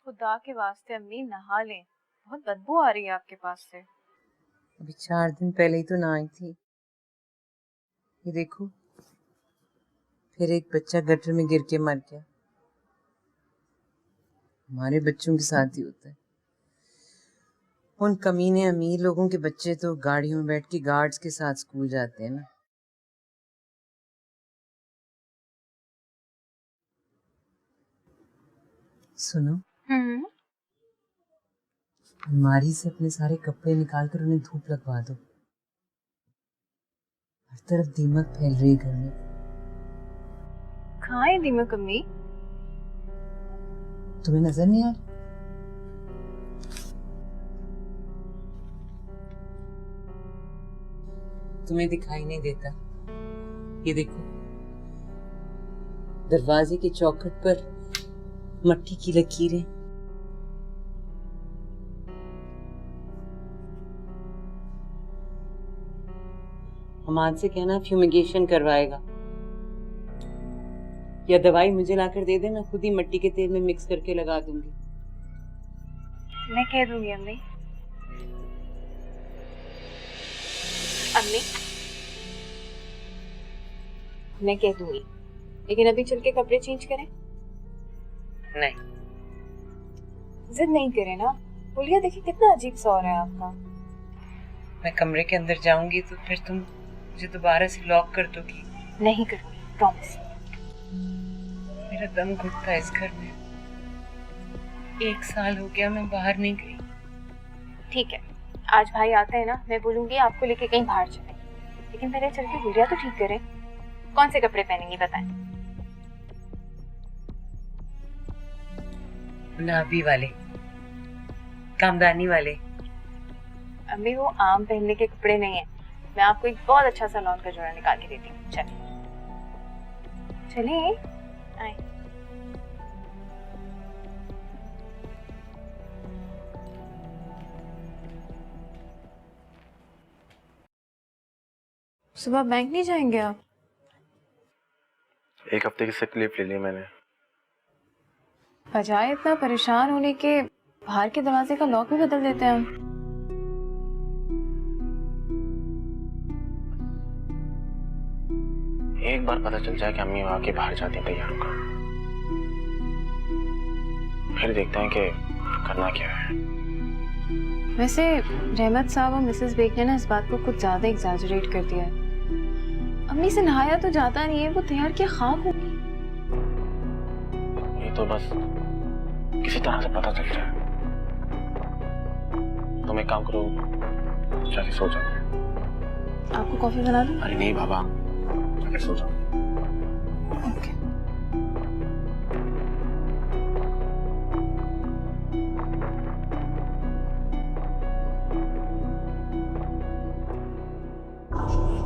खुदा के वास्ते अम्मी नहा लें, बहुत बदबू आ रही है आपके पास से। अभी 4 दिन पहले ही तो नहाई थी। ये देखो, फिर एक बच्चा गटर में गिर के मर गया। हमारे बच्चों के साथ ही होता है। उन कमीने अमीर लोगों के बच्चे तो गाड़ियों में बैठ के गार्ड्स के साथ स्कूल जाते हैं ना। सुनो, अलमारी से अपने सारे कपड़े निकाल कर उन्हें धूप लगवा दो। हर तरफ दीमक फैल रही है घर में। कहाँ है दीमक अम्मी? तुम्हें नजर नहीं आ रहा? तुम्हें दिखाई नहीं देता? ये देखो, दरवाजे की चौखट पर मट्टी की लकीरें। हमाद से कहना फ्यूमिगेशन करवाएगा, या दवाई मुझे लाकर दे दे, मैं खुद ही मिट्टी के तेल में मिक्स करके लगा दूंगी। मैं कह दूंगी अम्मी। अम्मी, मैं कह दूंगी, लेकिन अभी चल के कपड़े चेंज करें? नहीं, जिद नहीं करें ना। बोलिए, देखिए कितना अजीब सा हो रहा है आपका। मैं कमरे के अंदर जाऊंगी तो फिर तुम मुझे दोबारा से लॉक कर दोगी। नहीं करूंगी, प्रॉमिस। मेरा दम घुटता है इस घर में। 1 साल हो गया मैं बाहर नहीं गई। ठीक है, आज भाई आते हैं ना, मैं बोलूंगी आपको लेके कहीं बाहर चले, लेकिन पहले चल के गुड़िया तो ठीक करें। कौन से कपड़े पहनेंगी बताएं? गुलाबी वाले, कामदानी वाले। अम्मी, वो आम पहनने के कपड़े नहीं है। मैं आपको एक बहुत अच्छा सा लॉन का जोड़ा निकाल के देती हूँ। चलिए चलिए, आए। सुबह बैंक नहीं जाएंगे आप? 1 हफ्ते की सिक लीव ले ली मैंने। बजाय इतना परेशान होने के, बाहर के दरवाजे का लॉक भी बदल देते हैं हम। एक बार पता चल जाए कि अम्मी वहां के बाहर जाती हैं तैयार होकर, फिर देखते हैं कि करना क्या है। वैसे रहमत साहब और मिसेस बेग ने ना इस बात को कुछ ज्यादा एग्जैजरेट कर दिया है। अम्मी से नहाया तो जाता नहीं है, वो तैयार क्या खाक होगी। ये तो बस किसी तरह से पता चल जाए। तुम एक काम करो, जाके सो जाओ। आपको कॉफी बना दूं? अरे नहीं बाबा, जाके सो जाओ। ओके।